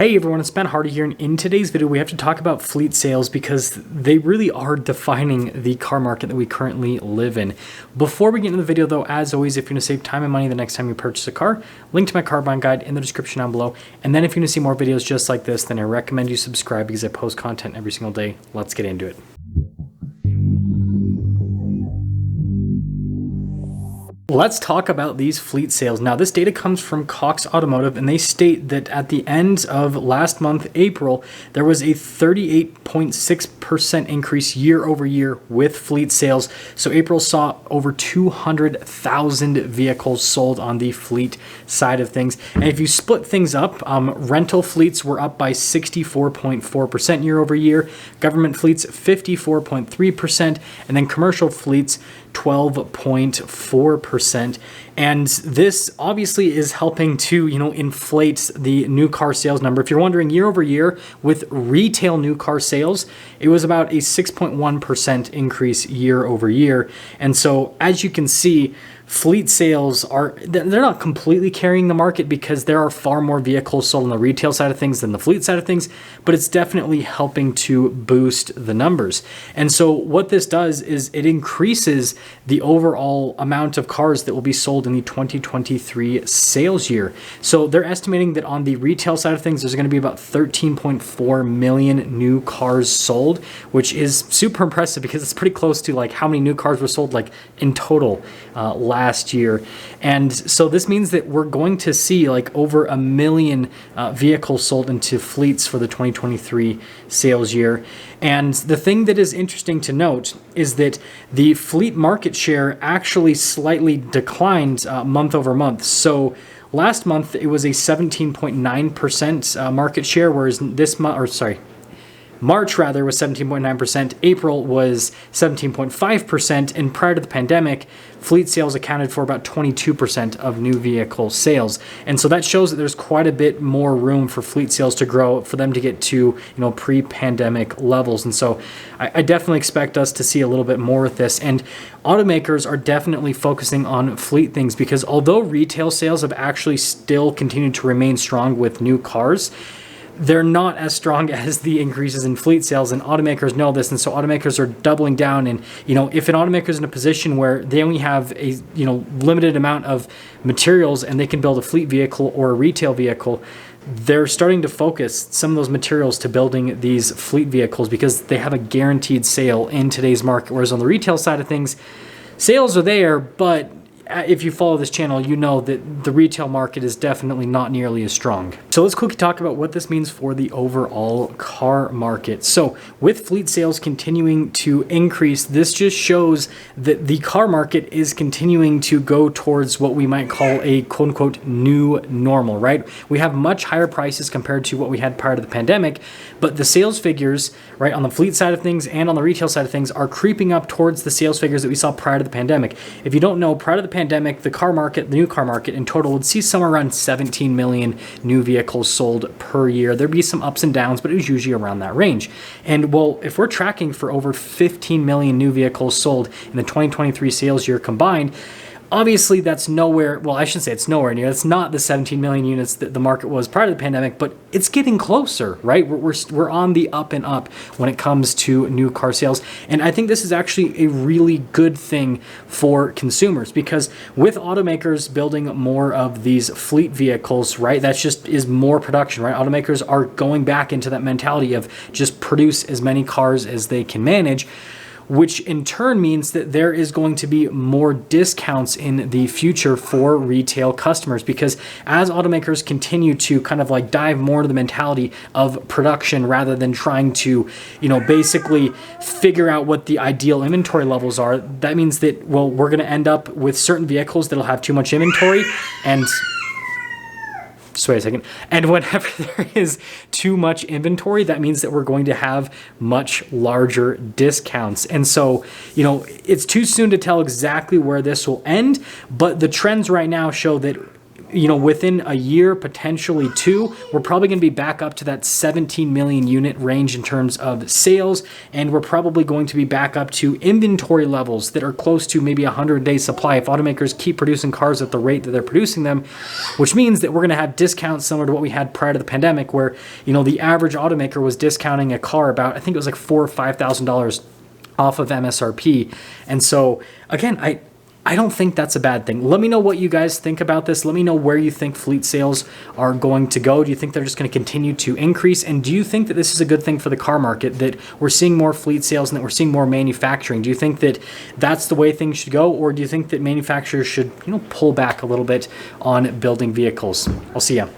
Hey everyone, it's Ben Hardy here, and in today's video we have to talk about fleet sales because they really are defining the car market that we currently live in. Before we get into the video though, as always, if you're going to save time and money the next time you purchase a car, link to my car buying guide in the description down below. And then if you're going to see more videos just like this, then I recommend you subscribe because I post content every single day. Let's get into it. Let's talk about these fleet sales. Now, this data comes from Cox Automotive, and they state that at the end of last month, April, there was a 38.6% increase year over year with fleet sales. So April saw over 200,000 vehicles sold on the fleet side of things. And if you split things up, rental fleets were up by 64.4% year over year, government fleets 54.3%, and then commercial fleets 12.4%. And this obviously is helping to, inflate the new car sales number. If you're wondering, year over year with retail new car sales, it was about a 6.1% increase year over year. And so as you can see, fleet sales they're not completely carrying the market because there are far more vehicles sold on the retail side of things than the fleet side of things, but it's definitely helping to boost the numbers. And so what this does is it increases the overall amount of cars that will be sold in the 2023 sales year. So they're estimating that on the retail side of things, there's going to be about 13.4 million new cars sold, which is super impressive because it's pretty close to like how many new cars were sold like in total last year. And so this means that we're going to see like over 1 million vehicles sold into fleets for the 2023 sales year. And the thing that is interesting to note is that the fleet market share actually slightly declined month over month. So last month it was a 17.9% market share, whereas March rather was 17.9%, April was 17.5%, and prior to the pandemic, fleet sales accounted for about 22% of new vehicle sales. And so that shows that there's quite a bit more room for fleet sales to grow, for them to get to, pre-pandemic levels. And so I definitely expect us to see a little bit more with this. And automakers are definitely focusing on fleet things because although retail sales have actually still continued to remain strong with new cars, they're not as strong as the increases in fleet sales, and automakers know this, and so automakers are doubling down. And if an automaker is in a position where they only have a limited amount of materials and they can build a fleet vehicle or a retail vehicle, they're starting to focus some of those materials to building these fleet vehicles because they have a guaranteed sale in today's market. Whereas on the retail side of things, sales are there, but if you follow this channel, you know that the retail market is definitely not nearly as strong. So let's quickly talk about what this means for the overall car market. So with fleet sales continuing to increase, this just shows that the car market is continuing to go towards what we might call a quote unquote new normal, right? We have much higher prices compared to what we had prior to the pandemic, but the sales figures, right, on the fleet side of things and on the retail side of things are creeping up towards the sales figures that we saw prior to the pandemic. If you don't know, prior to the pandemic, the new car market in total would see somewhere around 17 million new vehicles sold per year. There'd be some ups and downs, but it was usually around that range. And well, if we're tracking for over 15 million new vehicles sold in the 2023 sales year combined, obviously, that's nowhere, well, I shouldn't say it's nowhere near. It's not the 17 million units that the market was prior to the pandemic, but it's getting closer, right? We're on the up and up when it comes to new car sales. And I think this is actually a really good thing for consumers because with automakers building more of these fleet vehicles, right, that's just is more production, right? Automakers are going back into that mentality of just produce as many cars as they can manage, which in turn means that there is going to be more discounts in the future for retail customers because as automakers continue to kind of like dive more into the mentality of production rather than trying to, basically figure out what the ideal inventory levels are, that means that, well, we're going to end up with certain vehicles that'll have too much inventory and... Just wait a second. And whenever there is too much inventory, that means that we're going to have much larger discounts. And so, it's too soon to tell exactly where this will end, but the trends right now show that you know, within a year, potentially two, we're probably going to be back up to that 17 million unit range in terms of sales. And we're probably going to be back up to inventory levels that are close to maybe 100-day supply if automakers keep producing cars at the rate that they're producing them, which means that we're going to have discounts similar to what we had prior to the pandemic, where, you know, the average automaker was discounting a car about, I think it was like $4,000 or $5,000 off of MSRP. And so again, I don't think that's a bad thing. Let me know what you guys think about this. Let me know where you think fleet sales are going to go. Do you think they're just going to continue to increase? And do you think that this is a good thing for the car market, that we're seeing more fleet sales and that we're seeing more manufacturing? Do you think that that's the way things should go? Or do you think that manufacturers should, you know, pull back a little bit on building vehicles? I'll see ya.